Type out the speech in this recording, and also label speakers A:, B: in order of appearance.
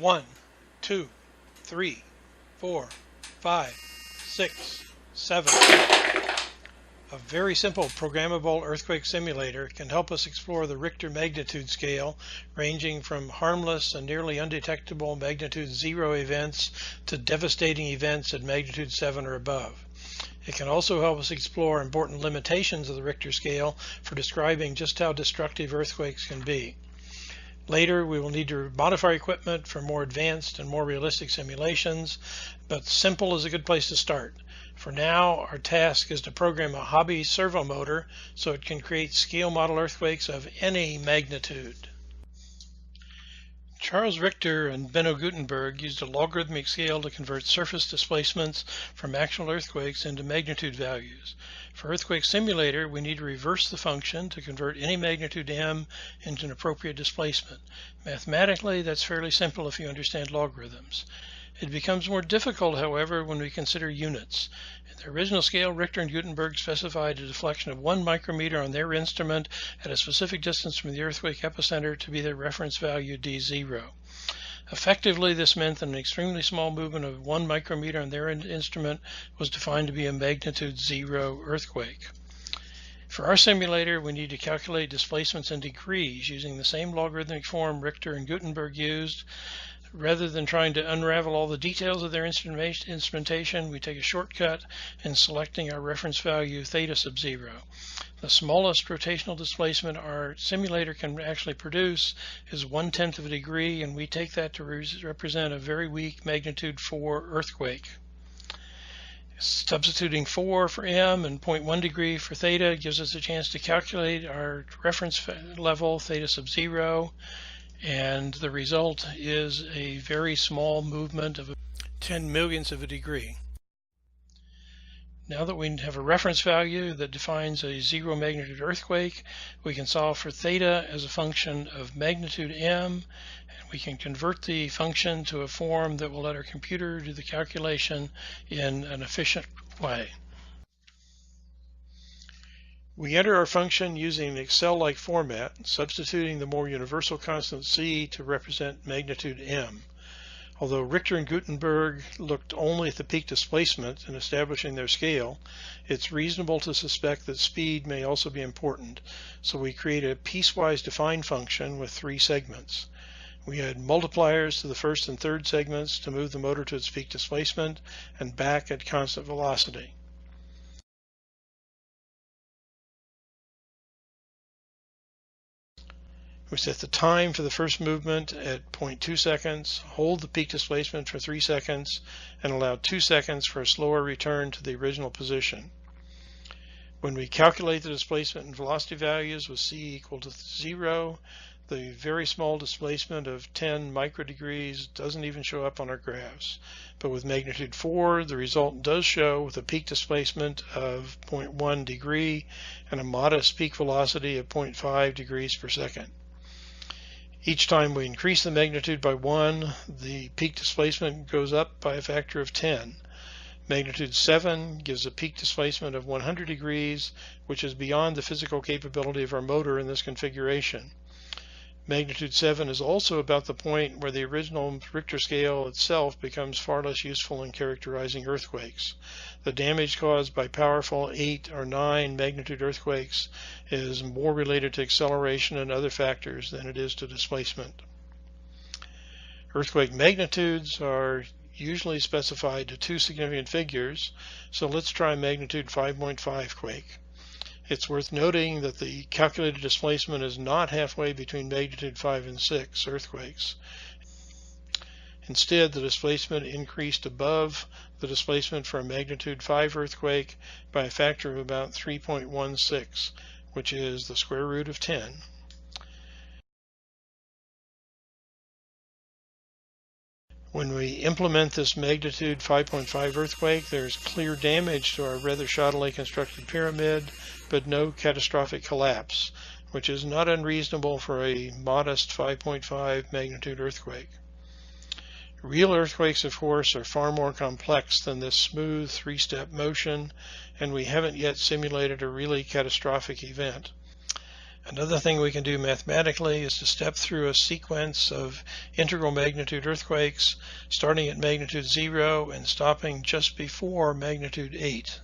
A: 1, 2, 3, 4, 5, 6, 7. A very simple programmable earthquake simulator can help us explore the Richter magnitude scale, ranging from harmless and nearly undetectable magnitude 0 events to devastating events at magnitude 7 or above. It can also help us explore important limitations of the Richter scale for describing just how destructive earthquakes can be. Later, we will need to modify equipment for more advanced and more realistic simulations, but simple is a good place to start. For now, our task is to program a hobby servo motor so it can create scale model earthquakes of any magnitude. Charles Richter and Benno Gutenberg used a logarithmic scale to convert surface displacements from actual earthquakes into magnitude values. For Earthquake Simulator, we need to reverse the function to convert any magnitude m into an appropriate displacement. Mathematically, that's fairly simple if you understand logarithms. It becomes more difficult, however, when we consider units. In the original scale, Richter and Gutenberg specified a deflection of 1 micrometer on their instrument at a specific distance from the earthquake epicenter to be their reference value d0. Effectively, this meant that an extremely small movement of 1 micrometer on their instrument was defined to be a magnitude 0 earthquake. For our simulator, we need to calculate displacements in degrees using the same logarithmic form Richter and Gutenberg used. Rather than trying to unravel all the details of their instrumentation, we take a shortcut in selecting our reference value theta sub 0. The smallest rotational displacement our simulator can actually produce is 1/10 of a degree, and we take that to represent a very weak magnitude 4 earthquake. Substituting 4 for m and 0.1 degree for theta gives us a chance to calculate our reference level theta sub 0. And the result is a very small movement of 10 millionths of a degree. Now that we have a reference value that defines a 0 magnitude earthquake, we can solve for theta as a function of magnitude m, and we can convert the function to a form that will let our computer do the calculation in an efficient way. We enter our function using an Excel-like format, substituting the more universal constant c to represent magnitude m. Although Richter and Gutenberg looked only at the peak displacement in establishing their scale, it's reasonable to suspect that speed may also be important, so we create a piecewise defined function with 3 segments. We add multipliers to the first and third segments to move the motor to its peak displacement and back at constant velocity. We set the time for the first movement at 0.2 seconds, hold the peak displacement for 3 seconds, and allow 2 seconds for a slower return to the original position. When we calculate the displacement and velocity values with c equal to 0, the very small displacement of 10 microdegrees doesn't even show up on our graphs. But with magnitude 4, the result does show with a peak displacement of 0.1 degree and a modest peak velocity of 0.5 degrees per second. Each time we increase the magnitude by 1, the peak displacement goes up by a factor of 10. Magnitude 7 gives a peak displacement of 100 degrees, which is beyond the physical capability of our motor in this configuration. Magnitude 7 is also about the point where the original Richter scale itself becomes far less useful in characterizing earthquakes. The damage caused by powerful 8 or 9 magnitude earthquakes is more related to acceleration and other factors than it is to displacement. Earthquake magnitudes are usually specified to 2 significant figures, so let's try magnitude 5.5 quake. It's worth noting that the calculated displacement is not halfway between magnitude 5 and 6 earthquakes. Instead, the displacement increased above the displacement for a magnitude 5 earthquake by a factor of about 3.16, which is the square root of 10. When we implement this magnitude 5.5 earthquake, there's clear damage to our rather shoddily constructed pyramid, but no catastrophic collapse, which is not unreasonable for a modest 5.5 magnitude earthquake. Real earthquakes, of course, are far more complex than this smooth 3-step motion, and we haven't yet simulated a really catastrophic event. Another thing we can do mathematically is to step through a sequence of integral magnitude earthquakes, starting at magnitude 0 and stopping just before magnitude 8.